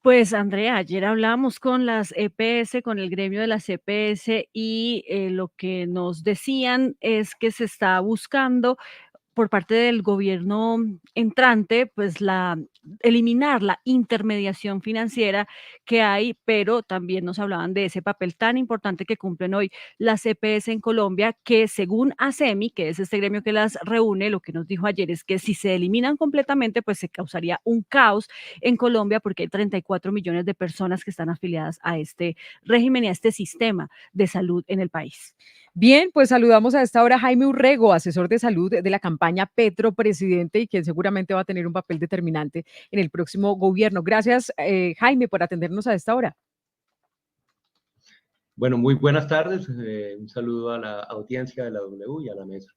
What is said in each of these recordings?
Pues Andrea, ayer hablamos con las EPS, con el gremio de las EPS y lo que nos decían es que se está buscando por parte del gobierno entrante, pues eliminar la intermediación financiera que hay, pero también nos hablaban de ese papel tan importante que cumplen hoy las EPS en Colombia, que según ASEMI, que es este gremio que las reúne, lo que nos dijo ayer es que si se eliminan completamente, pues se causaría un caos en Colombia porque hay 34 millones de personas que están afiliadas a este régimen y a este sistema de salud en el país. Bien, pues saludamos a esta hora a Jaime Urrego, asesor de salud de la campaña Petro Presidente y quien seguramente va a tener un papel determinante en el próximo gobierno. Gracias, Jaime, por atendernos a esta hora. Bueno, muy buenas tardes. Un saludo a la audiencia de la W y a la mesa.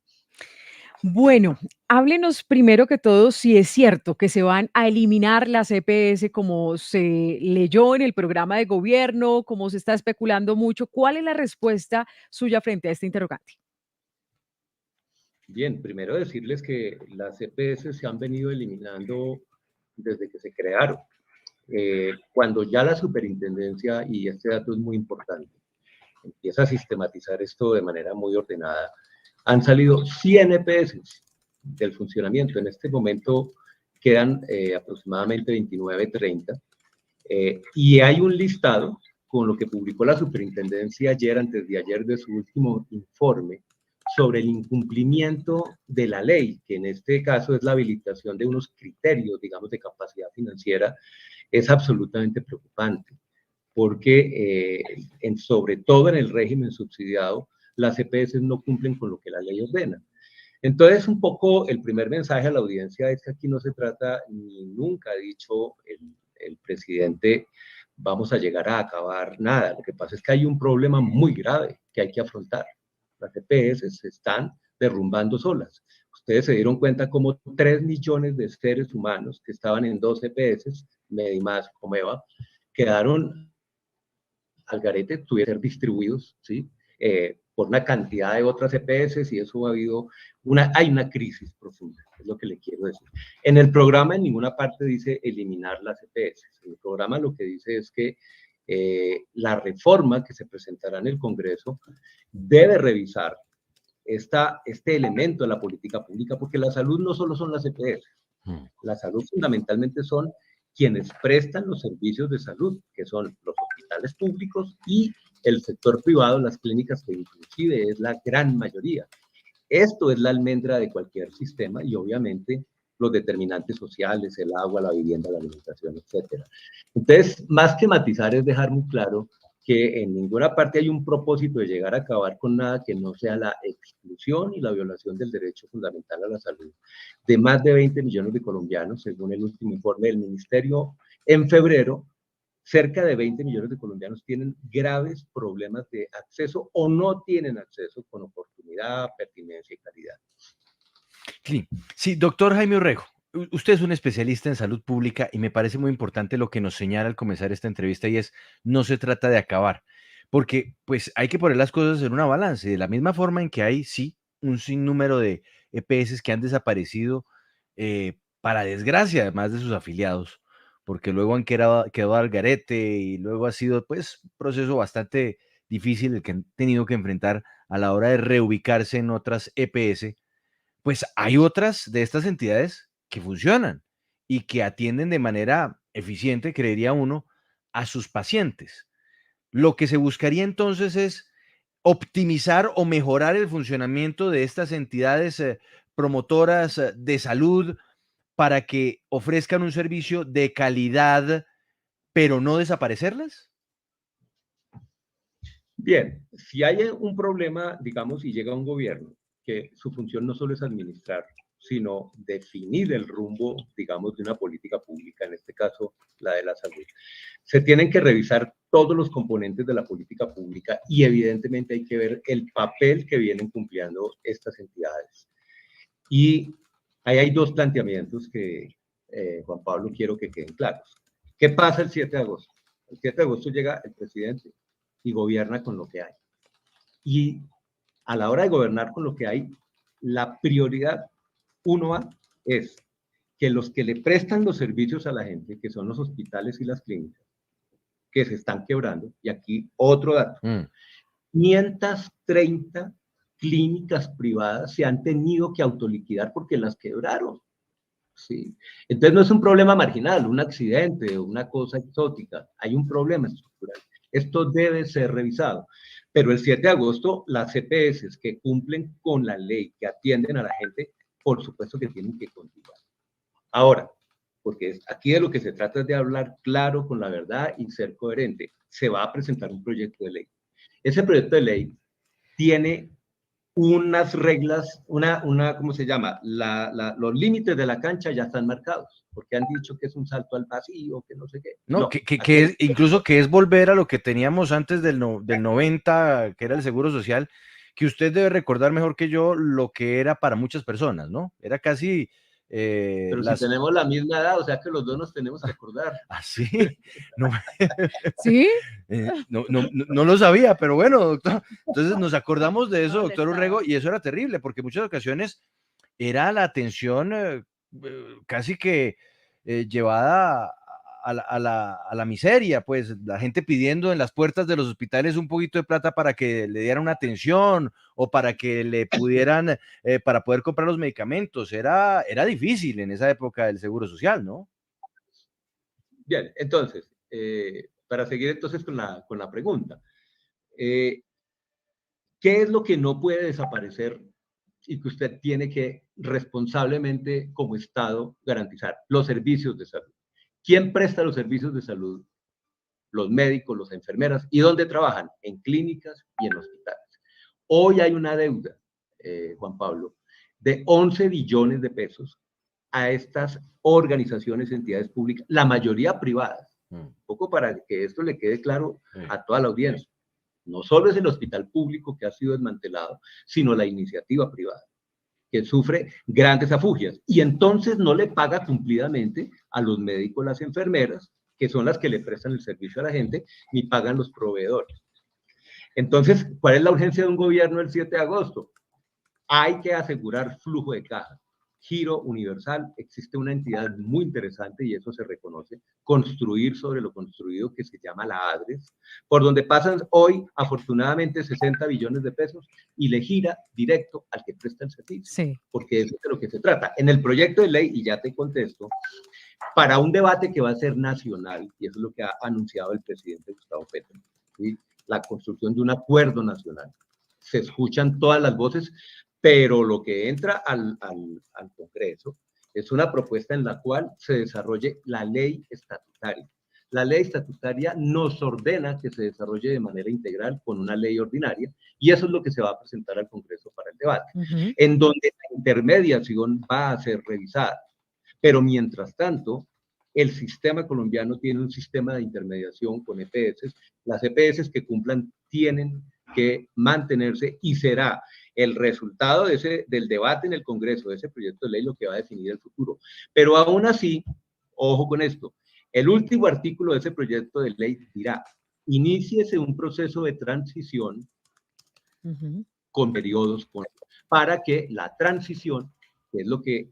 Bueno, háblenos primero que todo si es cierto que se van a eliminar las EPS como se leyó en el programa de gobierno, como se está especulando mucho. ¿Cuál es la respuesta suya frente a este interrogante? Bien, primero decirles que las EPS se han venido eliminando desde que se crearon. Cuando ya la superintendencia, y este dato es muy importante, empieza a sistematizar esto de manera muy ordenada, han salido 100 EPS del funcionamiento. En este momento quedan aproximadamente 29, 30. Y hay un listado con lo que publicó la superintendencia ayer, antes de ayer, de su último informe sobre el incumplimiento de la ley, que en este caso es la habilitación de unos criterios, digamos, de capacidad financiera, es absolutamente preocupante, porque sobre todo en el régimen subsidiado, las EPS no cumplen con lo que la ley ordena. Entonces, un poco el primer mensaje a la audiencia es que aquí no se trata, ni nunca ha dicho el presidente, vamos a llegar a acabar nada. Lo que pasa es que hay un problema muy grave que hay que afrontar. Las EPS se están derrumbando solas. Ustedes se dieron cuenta como 3 millones de seres humanos que estaban en 2 EPS, Medimás, Comeva, quedaron al garete, tuvieron que ser distribuidos, ¿sí? Por una cantidad de otras EPS y eso ha habido hay una crisis profunda, es lo que le quiero decir. En el programa en ninguna parte dice eliminar las EPS. El programa lo que dice es que la reforma que se presentará en el Congreso debe revisar este elemento de la política pública, porque la salud no solo son las EPS, la salud fundamentalmente son quienes prestan los servicios de salud, que son los hospitales públicos y el sector privado, las clínicas, que inclusive es la gran mayoría. Esto es la almendra de cualquier sistema y obviamente los determinantes sociales, el agua, la vivienda, la alimentación, etc. Entonces, más que matizar es dejar muy claro que en ninguna parte hay un propósito de llegar a acabar con nada que no sea la exclusión y la violación del derecho fundamental a la salud de más de 20 millones de colombianos, según el último informe del Ministerio en febrero. Cerca de 20 millones de colombianos tienen graves problemas de acceso o no tienen acceso con oportunidad, pertinencia y calidad. Sí, doctor Jaime Urrego, usted es un especialista en salud pública y me parece muy importante lo que nos señala al comenzar esta entrevista y es, no se trata de acabar, porque pues hay que poner las cosas en una balanza. De la misma forma en que hay, sí, un sinnúmero de EPS que han desaparecido para desgracia, además de sus afiliados, porque luego han quedado al garete y luego ha sido pues un proceso bastante difícil el que han tenido que enfrentar a la hora de reubicarse en otras EPS. Pues hay otras de estas entidades que funcionan y que atienden de manera eficiente, creería uno, a sus pacientes. Lo que se buscaría entonces es optimizar o mejorar el funcionamiento de estas entidades promotoras de salud para que ofrezcan un servicio de calidad, pero no desaparecerlas. Bien, si hay un problema, digamos, y llega un gobierno que su función no solo es administrar, sino definir el rumbo, digamos, de una política pública, en este caso la de la salud, se tienen que revisar todos los componentes de la política pública y evidentemente hay que ver el papel que vienen cumpliendo estas entidades. Y ahí hay 2 planteamientos que, Juan Pablo, quiero que queden claros. ¿Qué pasa el 7 de agosto? El 7 de agosto llega el presidente y gobierna con lo que hay. Y a la hora de gobernar con lo que hay, la prioridad 1A es que los que le prestan los servicios a la gente, que son los hospitales y las clínicas, que se están quebrando, y aquí otro dato, 530 clínicas privadas se han tenido que autoliquidar porque las quebraron. ¿Sí? Entonces no es un problema marginal, un accidente, una cosa exótica, hay un problema estructural. Esto debe ser revisado. Pero el 7 de agosto, las EPS que cumplen con la ley, que atienden a la gente, por supuesto que tienen que continuar. Ahora, porque aquí de lo que se trata es de hablar claro con la verdad y ser coherente. Se va a presentar un proyecto de ley. Ese proyecto de ley tiene unas reglas, ¿cómo se llama? Los límites de la cancha ya están marcados, porque han dicho que es un salto al vacío, que no sé qué. No, que es, incluso que es volver a lo que teníamos antes del 90, que era el Seguro Social, que usted debe recordar mejor que yo lo que era para muchas personas, ¿no? Era casi... Pero si tenemos la misma edad, o sea que los dos nos tenemos que acordar. ¿Ah, sí? No, ¿Sí? No lo sabía, pero bueno, doctor. Entonces nos acordamos de eso, doctor Urrego, y eso era terrible, porque en muchas ocasiones era la atención casi que llevada a la miseria, pues la gente pidiendo en las puertas de los hospitales un poquito de plata para que le dieran una atención o para que le pudieran, para poder comprar los medicamentos. Era difícil en esa época del Seguro Social, ¿no? Bien, entonces, para seguir entonces con la pregunta, ¿qué es lo que no puede desaparecer y que usted tiene que responsablemente como Estado garantizar? Los servicios de salud. ¿Quién presta los servicios de salud? Los médicos, las enfermeras. ¿Y dónde trabajan? En clínicas y en hospitales. Hoy hay una deuda, Juan Pablo, de 11 billones de pesos a estas organizaciones, entidades públicas, la mayoría privadas. Un poco para que esto le quede claro a toda la audiencia. No solo es el hospital público que ha sido desmantelado, sino la iniciativa privada, que sufre grandes afugias y entonces no le paga cumplidamente a los médicos, las enfermeras, que son las que le prestan el servicio a la gente, ni pagan los proveedores. Entonces, ¿cuál es la urgencia de un gobierno el 7 de agosto? Hay que asegurar flujo de caja, giro universal. Existe una entidad muy interesante y eso se reconoce, construir sobre lo construido, que se llama la ADRES, por donde pasan hoy afortunadamente 60 billones de pesos y le gira directo al que presta el servicio, Sí. Porque eso es de lo que se trata. En el proyecto de ley, y ya te contesto, para un debate que va a ser nacional, y eso es lo que ha anunciado el presidente Gustavo Petro, ¿sí? La construcción de un acuerdo nacional. Se escuchan todas las voces, pero lo que entra al Congreso es una propuesta en la cual se desarrolle la ley estatutaria. La ley estatutaria nos ordena que se desarrolle de manera integral con una ley ordinaria, y eso es lo que se va a presentar al Congreso para el debate, en donde la intermediación va a ser revisada. Pero mientras tanto, el sistema colombiano tiene un sistema de intermediación con EPS. Las EPS que cumplan tienen que mantenerse y será el resultado del debate en el Congreso de ese proyecto de ley lo que va a definir el futuro. Pero aún así, ojo con esto, el último artículo de ese proyecto de ley dirá: iníciese un proceso de transición con periodos para que la transición, que es lo que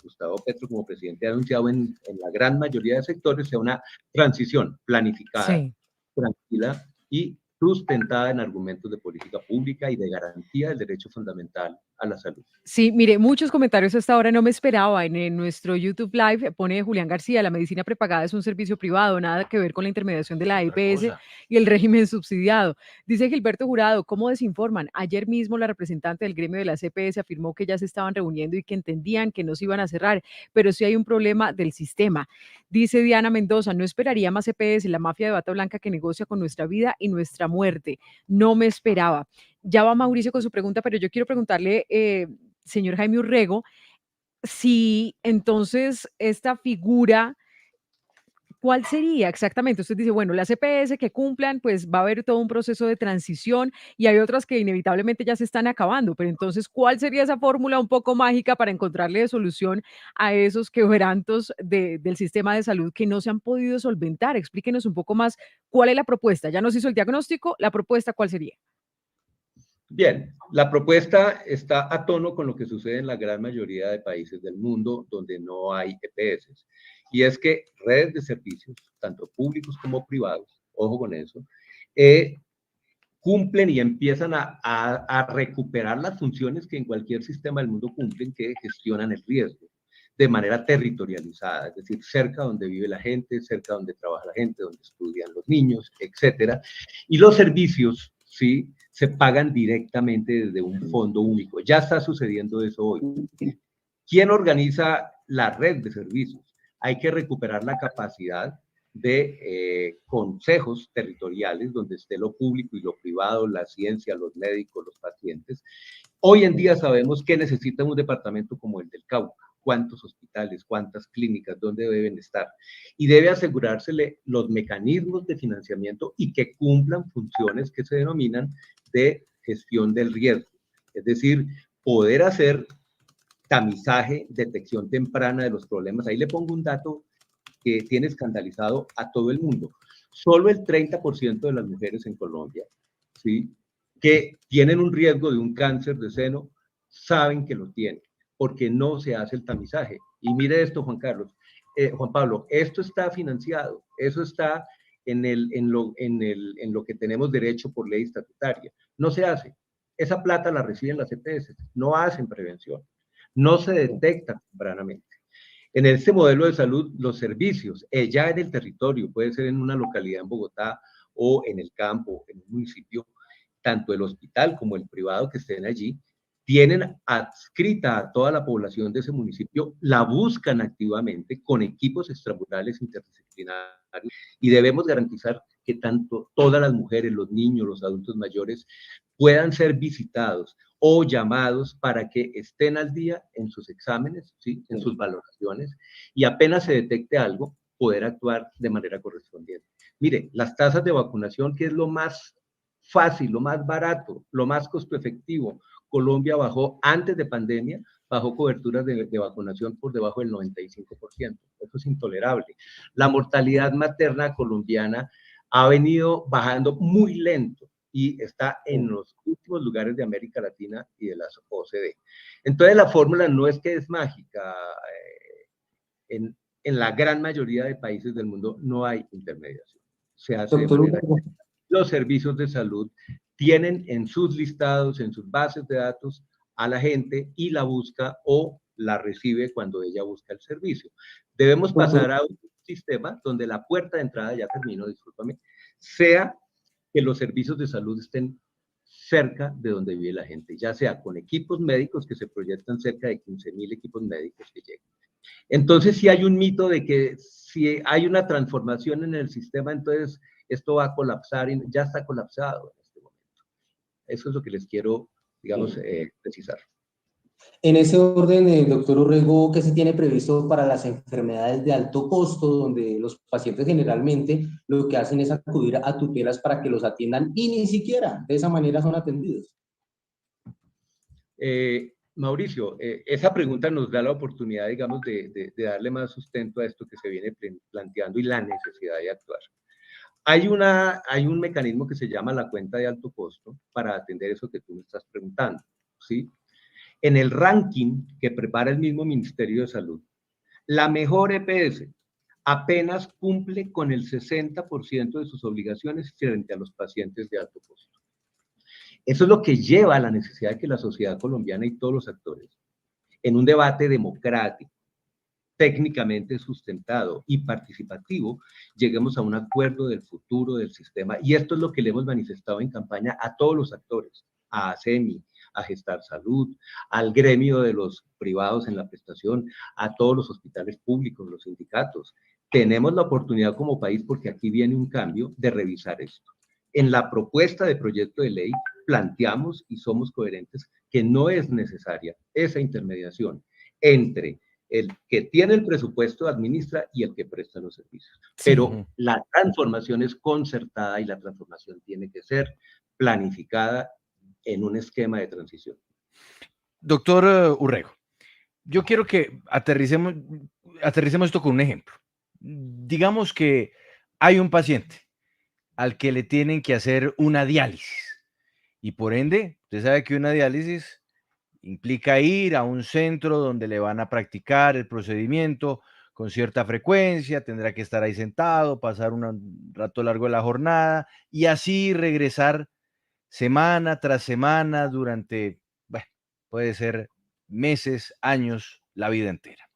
Gustavo Petro como presidente ha anunciado en la gran mayoría de sectores, sea una transición planificada, tranquila y sustentada en argumentos de política pública y de garantía del derecho fundamental a la salud. Sí, mire, muchos comentarios hasta ahora, no me esperaba. En nuestro YouTube Live pone Julián García: la medicina prepagada es un servicio privado, nada que ver con la intermediación de la EPS y el régimen subsidiado. Dice Gilberto Jurado: ¿cómo desinforman? Ayer mismo la representante del gremio de la EPS afirmó que ya se estaban reuniendo y que entendían que no se iban a cerrar, pero sí hay un problema del sistema. Dice Diana Mendoza: no esperaría más EPS, la mafia de bata blanca que negocia con nuestra vida y nuestra muerte. No me esperaba. Ya va Mauricio con su pregunta, pero yo quiero preguntarle, señor Jaime Urrego, si entonces esta figura, ¿cuál sería exactamente? Usted dice, bueno, las EPS que cumplan, pues va a haber todo un proceso de transición y hay otras que inevitablemente ya se están acabando, pero entonces, ¿cuál sería esa fórmula un poco mágica para encontrarle solución a esos quebrantos del sistema de salud que no se han podido solventar? Explíquenos un poco más cuál es la propuesta. Ya nos hizo el diagnóstico, la propuesta, ¿cuál sería? Bien, la propuesta está a tono con lo que sucede en la gran mayoría de países del mundo donde no hay EPS. Y es que redes de servicios, tanto públicos como privados, ojo con eso, cumplen y empiezan a recuperar las funciones que en cualquier sistema del mundo cumplen, que gestionan el riesgo de manera territorializada, es decir, cerca donde vive la gente, cerca donde trabaja la gente, donde estudian los niños, etcétera. Y los servicios, ¿sí?, se pagan directamente desde un fondo único. Ya está sucediendo eso hoy. ¿Quién organiza la red de servicios? Hay que recuperar la capacidad de consejos territoriales donde esté lo público y lo privado, la ciencia, los médicos, los pacientes. Hoy en día sabemos que necesita un departamento como el del Cauca, cuántos hospitales, cuántas clínicas, dónde deben estar. Y debe asegurársele los mecanismos de financiamiento y que cumplan funciones que se denominan de gestión del riesgo. Es decir, poder hacer tamizaje, detección temprana de los problemas. Ahí le pongo un dato que tiene escandalizado a todo el mundo. Solo el 30% de las mujeres en Colombia, ¿sí?, que tienen un riesgo de un cáncer de seno, saben que lo tienen, porque no se hace el tamizaje. Y mire esto, Juan Carlos, Juan Pablo, esto está financiado, eso está en lo que tenemos derecho por ley estatutaria. No se hace. Esa plata la reciben las EPS, no hacen prevención, no se detecta tempranamente. En este modelo de salud, los servicios, ya en el territorio, puede ser en una localidad en Bogotá o en el campo, en un municipio, tanto el hospital como el privado que estén allí, tienen adscrita a toda la población de ese municipio, la buscan activamente con equipos extramurales interdisciplinarios y debemos garantizar que tanto todas las mujeres, los niños, los adultos mayores puedan ser visitados o llamados para que estén al día en sus exámenes, ¿sí?, en sus valoraciones, y apenas se detecte algo, poder actuar de manera correspondiente. Mire, las tasas de vacunación, que es lo más fácil, lo más barato, lo más costo efectivo, Colombia bajó antes de pandemia, bajó coberturas de vacunación por debajo del 95%. Eso es intolerable. La mortalidad materna colombiana ha venido bajando muy lento y está en los últimos lugares de América Latina y de las OCDE. Entonces la fórmula no es que es mágica. En la gran mayoría de países del mundo no hay intermediación. Se hace de manera que los servicios de salud tienen en sus listados, en sus bases de datos a la gente y la busca o la recibe cuando ella busca el servicio. Debemos pasar a un sistema donde la puerta de entrada, ya termino, discúlpame, sea que los servicios de salud estén cerca de donde vive la gente, ya sea con equipos médicos, que se proyectan cerca de 15.000 equipos médicos que llegan. Entonces, sí hay un mito de que si hay una transformación en el sistema, entonces esto va a colapsar, y ya está colapsado en este momento. Eso es lo que les quiero, digamos, precisar. En ese orden, doctor Urrego, ¿qué se tiene previsto para las enfermedades de alto costo, donde los pacientes generalmente lo que hacen es acudir a tutelas para que los atiendan y ni siquiera de esa manera son atendidos? Mauricio, esa pregunta nos da la oportunidad, digamos, de darle más sustento a esto que se viene planteando y la necesidad de actuar. Hay un mecanismo que se llama la cuenta de alto costo para atender eso que tú me estás preguntando, ¿sí? En el ranking que prepara el mismo Ministerio de Salud, la mejor EPS apenas cumple con el 60% de sus obligaciones frente a los pacientes de alto costo. Eso es lo que lleva a la necesidad de que la sociedad colombiana y todos los actores, en un debate democrático, técnicamente sustentado y participativo, lleguemos a un acuerdo del futuro del sistema. Y esto es lo que le hemos manifestado en campaña a todos los actores, a ASEMI, a Gestar Salud, al gremio de los privados en la prestación, a todos los hospitales públicos, los sindicatos. Tenemos la oportunidad como país, porque aquí viene un cambio, de revisar esto. En la propuesta de proyecto de ley planteamos y somos coherentes que no es necesaria esa intermediación entre el que tiene el presupuesto, administra, y el que presta los servicios. Pero la transformación es concertada y la transformación tiene que ser planificada en un esquema de transición. Doctor Urrego, yo quiero que aterricemos esto con un ejemplo. Digamos que hay un paciente al que le tienen que hacer una diálisis y por ende, usted sabe que una diálisis implica ir a un centro donde le van a practicar el procedimiento con cierta frecuencia, tendrá que estar ahí sentado, pasar un rato largo de la jornada y así regresar semana tras semana durante, bueno, puede ser meses, años, la vida entera.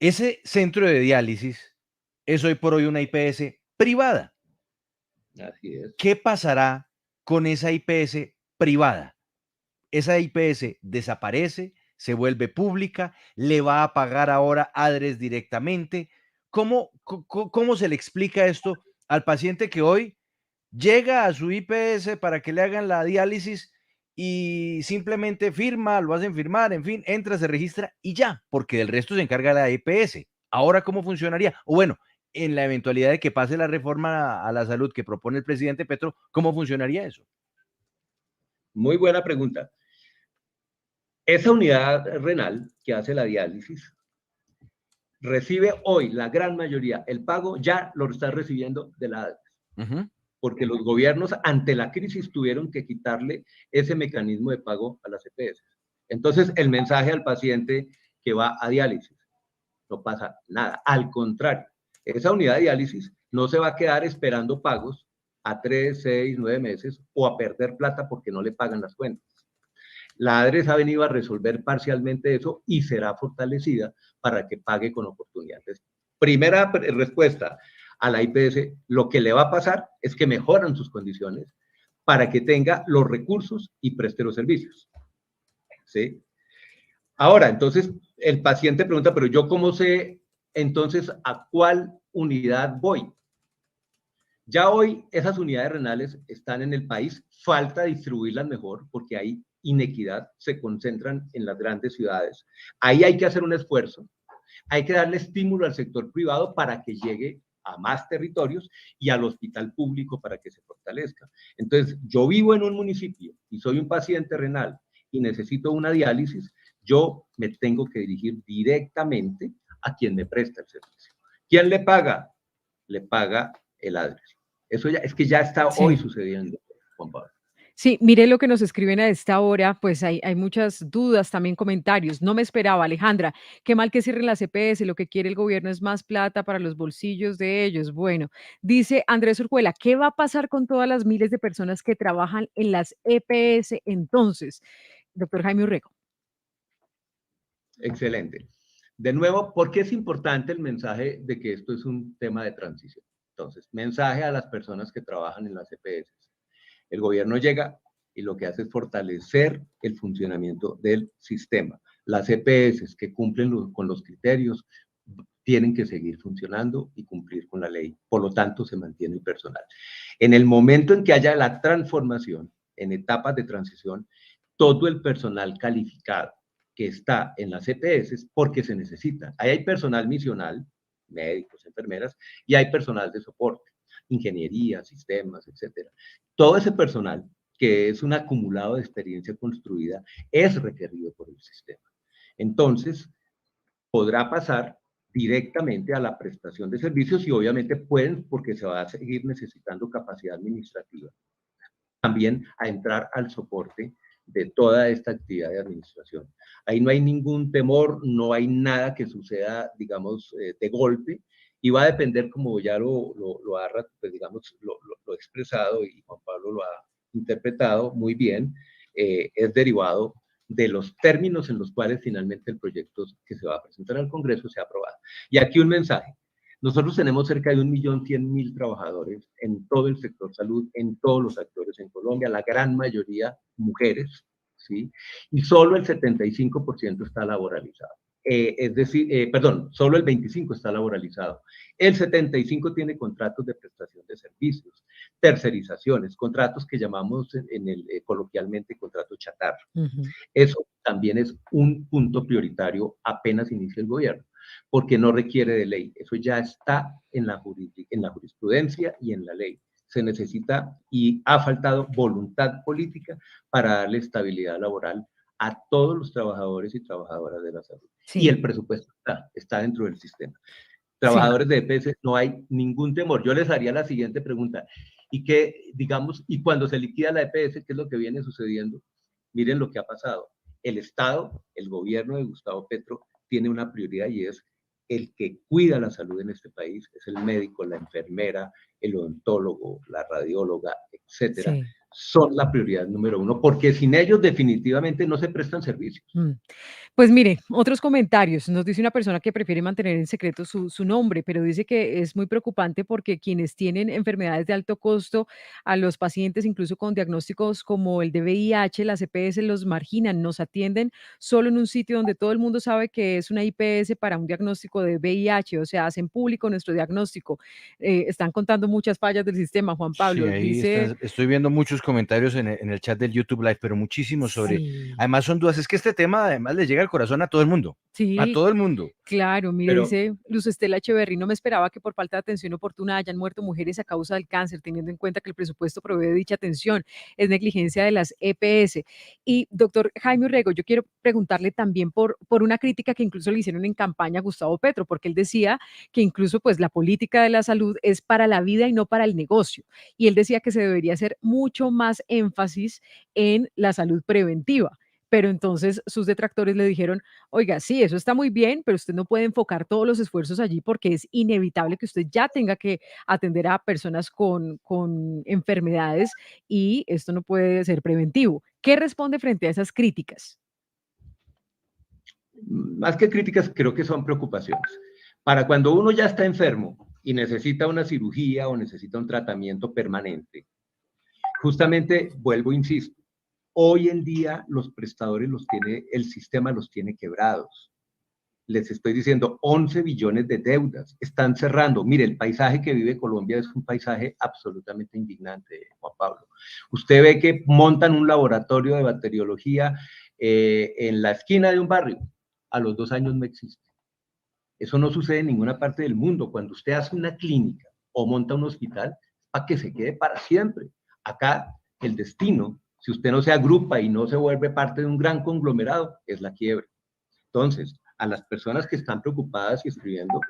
Ese centro de diálisis es hoy por hoy una IPS privada. Así es. ¿Qué pasará con esa IPS privada? Esa IPS desaparece, se vuelve pública, le va a pagar ahora ADRES directamente. ¿Cómo se le explica esto al paciente que hoy llega a su IPS para que le hagan la diálisis y simplemente firma, lo hacen firmar, en fin, entra, se registra y ya, porque del resto se encarga la IPS? Ahora, ¿cómo funcionaría? O bueno, en la eventualidad de que pase la reforma a la salud que propone el presidente Petro, ¿cómo funcionaría eso? Muy buena pregunta. Esa unidad renal que hace la diálisis recibe hoy la gran mayoría, el pago ya lo está recibiendo de la ADRES, porque los gobiernos ante la crisis tuvieron que quitarle ese mecanismo de pago a las EPS. Entonces, el mensaje al paciente que va a diálisis, no pasa nada, al contrario, esa unidad de diálisis no se va a quedar esperando pagos a 3, 6, 9 meses o a perder plata porque no le pagan las cuentas. La ADRES ha venido a resolver parcialmente eso y será fortalecida para que pague con oportunidades. Primera respuesta a la IPS, lo que le va a pasar es que mejoran sus condiciones para que tenga los recursos y preste los servicios. ¿Sí? Ahora, entonces, el paciente pregunta, pero yo cómo sé entonces a cuál unidad voy. Ya hoy esas unidades renales están en el país, falta distribuirlas mejor porque hay inequidad, se concentran en las grandes ciudades. Ahí hay que hacer un esfuerzo, hay que darle estímulo al sector privado para que llegue a más territorios y al hospital público para que se fortalezca. Entonces, yo vivo en un municipio y soy un paciente renal y necesito una diálisis, yo me tengo que dirigir directamente a quien me presta el servicio. ¿Quién le paga? Le paga el ADRES. Eso ya, es que ya está hoy sucediendo, Juan Pablo. Sí, mire lo que nos escriben a esta hora, pues hay muchas dudas, también comentarios. No me esperaba, Alejandra, qué mal que cierren las EPS, lo que quiere el gobierno es más plata para los bolsillos de ellos. Bueno, dice Andrés Urjuela, ¿qué va a pasar con todas las miles de personas que trabajan en las EPS entonces? Doctor Jaime Urrego. Excelente. De nuevo, ¿por qué es importante el mensaje de que esto es un tema de transición? Entonces, mensaje a las personas que trabajan en las EPS. El gobierno llega y lo que hace es fortalecer el funcionamiento del sistema. Las EPS que cumplen con los criterios tienen que seguir funcionando y cumplir con la ley. Por lo tanto, se mantiene el personal. En el momento en que haya la transformación, en etapas de transición, todo el personal calificado que está en las EPS porque se necesita. Ahí hay personal misional, médicos, enfermeras, y hay personal de soporte, ingeniería, sistemas, etcétera. Todo ese personal, que es un acumulado de experiencia construida, es requerido por el sistema. Entonces, podrá pasar directamente a la prestación de servicios y obviamente pueden, porque se va a seguir necesitando capacidad administrativa, también a entrar al soporte de toda esta actividad de administración. Ahí no hay ningún temor, no hay nada que suceda, digamos, de golpe, y va a depender, como ya lo ha, pues, digamos, lo expresado y Juan Pablo lo ha interpretado muy bien, es derivado de los términos en los cuales finalmente el proyecto que se va a presentar al Congreso sea aprobado. Y aquí un mensaje. Nosotros tenemos cerca de 1.100.000 trabajadores en todo el sector salud, en todos los actores en Colombia, la gran mayoría mujeres, ¿sí? Y solo el 75% está laboralizado. Es decir, perdón, solo el 25% está laboralizado. El 75% tiene contratos de prestación de servicios, tercerizaciones, contratos que llamamos coloquialmente contratos chatarra. Eso también es un punto prioritario apenas inicia el gobierno, porque no requiere de ley. Eso ya está en la jurisprudencia y en la ley. Se necesita y ha faltado voluntad política para darle estabilidad laboral a todos los trabajadores y trabajadoras de la salud. Y el presupuesto está dentro del sistema. Trabajadores de EPS, no hay ningún temor. Yo les haría la siguiente pregunta. y que, digamos, y cuando se liquida la EPS, ¿qué es lo que viene sucediendo? Miren lo que ha pasado. El Estado, el gobierno de Gustavo Petro, tiene una prioridad y es el que cuida la salud en este país, es el médico, la enfermera, el odontólogo, la radióloga, etcétera, Sí. son la prioridad número uno, porque sin ellos definitivamente no se prestan servicios. Mm. Pues mire, otros comentarios. Nos dice una persona que prefiere mantener en secreto su nombre, pero dice que es muy preocupante porque quienes tienen enfermedades de alto costo, a los pacientes incluso con diagnósticos como el de VIH, las EPS los marginan, nos atienden solo en un sitio donde todo el mundo sabe que es una IPS para un diagnóstico de VIH, o sea, hacen público nuestro diagnóstico. Están contando muchas fallas del sistema, Juan Sí, Pablo. ahí Dice, estoy viendo muchos comentarios en el chat del YouTube Live, pero muchísimos sobre, sí, además son dudas, es que este tema además le llega al corazón a sí. todo el mundo. Claro, mire, Pero dice Luz Estela Echeverry, no me esperaba que por falta de atención oportuna hayan muerto mujeres a causa del cáncer, teniendo en cuenta que el presupuesto provee dicha atención, es negligencia de las EPS. Y doctor Jaime Urrego, yo quiero preguntarle también por una crítica que incluso le hicieron en campaña a Gustavo Petro, porque él decía que incluso pues la política de la salud es para la vida y no para el negocio. Y él decía que se debería hacer mucho más énfasis en la salud preventiva. Pero entonces sus detractores le dijeron, oiga, sí, eso está muy bien, pero usted no puede enfocar todos los esfuerzos allí porque es inevitable que usted ya tenga que atender a personas con enfermedades y esto no puede ser preventivo. ¿Qué responde frente a esas críticas? más que críticas, creo que son preocupaciones. Para cuando uno ya está enfermo y necesita una cirugía o necesita un tratamiento permanente, justamente, vuelvo, insisto, hoy en día los prestadores los tiene, el sistema los tiene quebrados. Les estoy diciendo, 11 billones de deudas están cerrando. Mire, el paisaje que vive Colombia es un paisaje absolutamente indignante, Juan Pablo. Usted ve que montan un laboratorio de bacteriología en la esquina de un barrio. A los 2 años no existe. Eso no sucede en ninguna parte del mundo. Cuando usted hace una clínica o monta un hospital, para que se quede para siempre. Acá, el destino, si usted no se agrupa y no se vuelve parte de un gran conglomerado, es la quiebra. Entonces, a las personas que están preocupadas y escribiendo,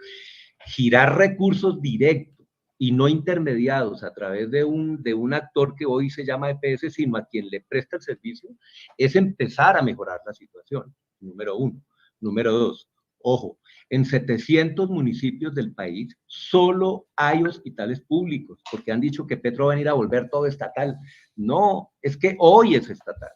girar recursos directos y no intermediados a través de un actor que hoy se llama EPS, sino a quien le presta el servicio, es empezar a mejorar la situación, número uno. Número dos, ojo, en 700 municipios del país solo hay hospitales públicos, porque han dicho que Petro va a venir a volver todo estatal. No, es que hoy es estatal.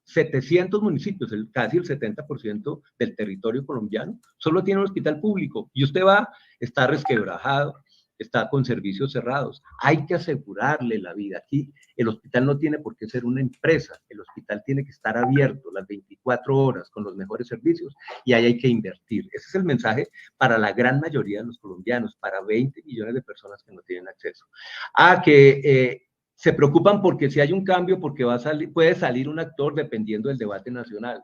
700 municipios, casi el 70% del territorio colombiano, solo tiene un hospital público. Y usted va, está resquebrajado, está con servicios cerrados. Hay que asegurarle la vida. Aquí el hospital no tiene por qué ser una empresa. El hospital tiene que estar abierto las 24 horas con los mejores servicios y ahí hay que invertir. Ese es el mensaje para la gran mayoría de los colombianos, para 20 millones de personas que no tienen acceso. Se preocupan porque si hay un cambio, porque puede salir un actor dependiendo del debate nacional.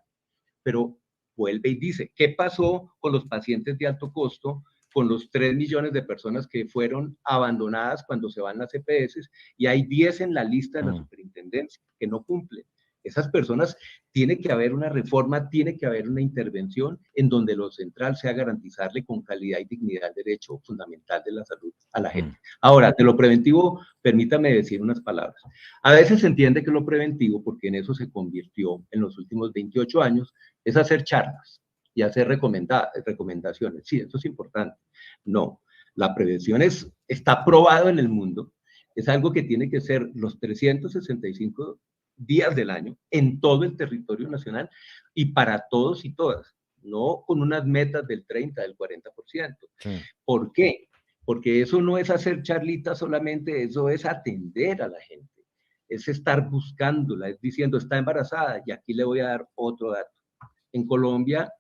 Pero vuelve y dice, ¿qué pasó con los pacientes de alto costo, con los 3 millones de personas que fueron abandonadas cuando se van las EPS? Y hay 10 en la lista de la superintendencia que no cumplen. Esas personas, tiene que haber una reforma, tiene que haber una intervención en donde lo central sea garantizarle con calidad y dignidad el derecho fundamental de la salud a la gente. Ahora, de lo preventivo, permítame decir unas palabras. A veces se entiende que lo preventivo, porque en eso se convirtió en los últimos 28 años, es hacer charlas y hacer recomendaciones. Sí, eso es importante. No, la prevención está probado en el mundo, es algo que tiene que ser los 365 días del año en todo el territorio nacional y para todos y todas, no con unas metas del 30, del 40%. Sí. ¿Por qué? Porque eso no es hacer charlitas solamente, eso es atender a la gente, es estar buscándola, es diciendo, está embarazada, y aquí le voy a dar otro dato. En Colombia,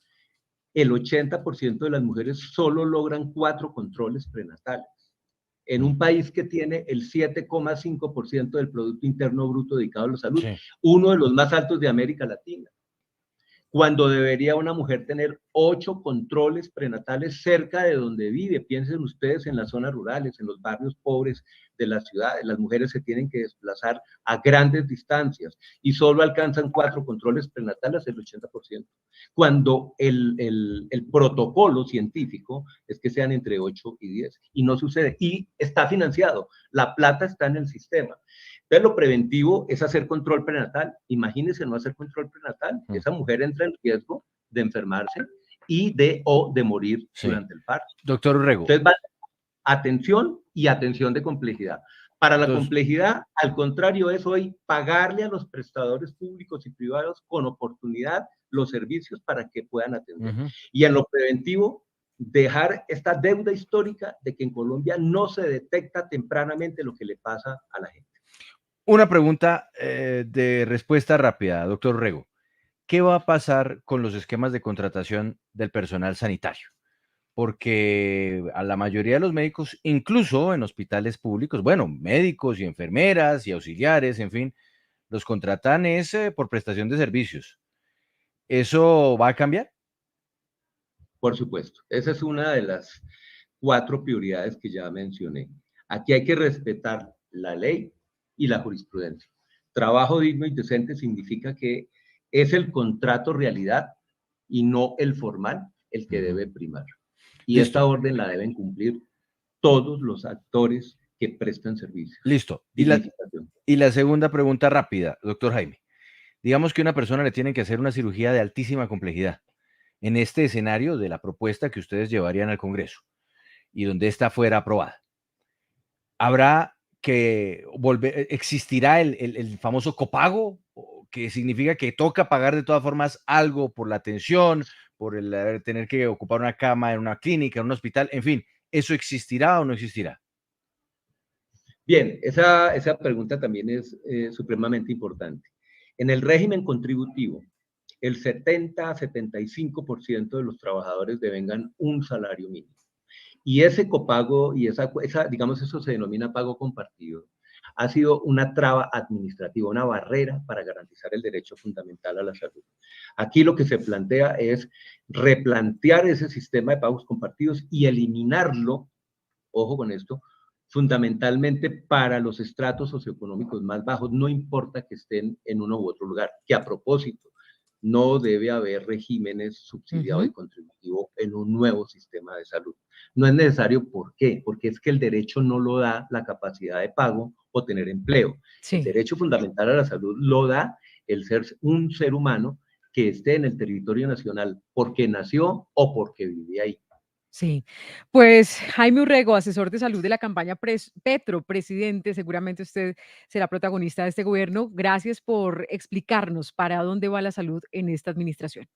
el 80% de las mujeres solo logran 4 controles prenatales. En un país que tiene el 7,5% del Producto Interno Bruto dedicado a la salud, sí, uno de los más altos de América Latina. cuando debería una mujer tener 8 controles prenatales cerca de donde vive. Piensen ustedes en las zonas rurales, en los barrios pobres de las ciudades. Las mujeres se tienen que desplazar a grandes distancias y solo alcanzan 4 controles prenatales, el 80%, cuando el protocolo científico es que sean entre 8 y 10, y no sucede, y está financiado, la plata está en el sistema. Entonces, lo preventivo es hacer control prenatal. Imagínense no hacer control prenatal. Esa mujer entra en riesgo de enfermarse y de morir durante el parto. Doctor Urrego. Entonces, atención y atención de complejidad. Para la complejidad, al contrario, es hoy pagarle a los prestadores públicos y privados con oportunidad los servicios para que puedan atender. Y en lo preventivo, dejar esta deuda histórica de que en Colombia no se detecta tempranamente lo que le pasa a la gente. Una pregunta de respuesta rápida, doctor Urrego. ¿Qué va a pasar con los esquemas de contratación del personal sanitario? Porque a la mayoría de los médicos, incluso en hospitales públicos, bueno, médicos y enfermeras y auxiliares, en fin, los contratan por prestación de servicios. ¿Eso va a cambiar? Por supuesto. Esa es una de las 4 prioridades que ya mencioné. Aquí hay que respetar la ley y la jurisprudencia. Trabajo digno y decente significa que es el contrato realidad y no el formal el que debe primar. Y Listo. esta orden la deben cumplir todos los actores que prestan servicios. Listo. Y la segunda pregunta rápida, doctor Jaime. Digamos que una persona le tiene que hacer una cirugía de altísima complejidad. En este escenario de la propuesta que ustedes llevarían al Congreso y donde esta fuera aprobada, ¿habrá que existirá el famoso copago, que significa que toca pagar de todas formas algo por la atención, por el tener que ocupar una cama en una clínica, en un hospital, en fin, ¿eso existirá o no existirá? Bien, esa pregunta también es supremamente importante. En el régimen contributivo, el 70 a 75% de los trabajadores devengan un salario mínimo. Y ese copago y digamos, eso se denomina pago compartido, ha sido una traba administrativa, una barrera para garantizar el derecho fundamental a la salud. Aquí lo que se plantea es replantear ese sistema de pagos compartidos y eliminarlo, ojo con esto, fundamentalmente para los estratos socioeconómicos más bajos, no importa que estén en uno u otro lugar, que a propósito, no debe haber regímenes subsidiados y contributivos en un nuevo sistema de salud. No es necesario, ¿por qué? Porque es que el derecho no lo da la capacidad de pago o tener empleo. Sí. El derecho fundamental a la salud lo da el ser un ser humano que esté en el territorio nacional porque nació o porque vive ahí. Sí, pues Jaime Urrego, asesor de salud de la campaña Petro, presidente, seguramente usted será protagonista de este gobierno. Gracias por explicarnos para dónde va la salud en esta administración.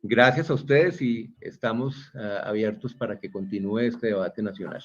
Gracias a ustedes y estamos abiertos para que continúe este debate nacional.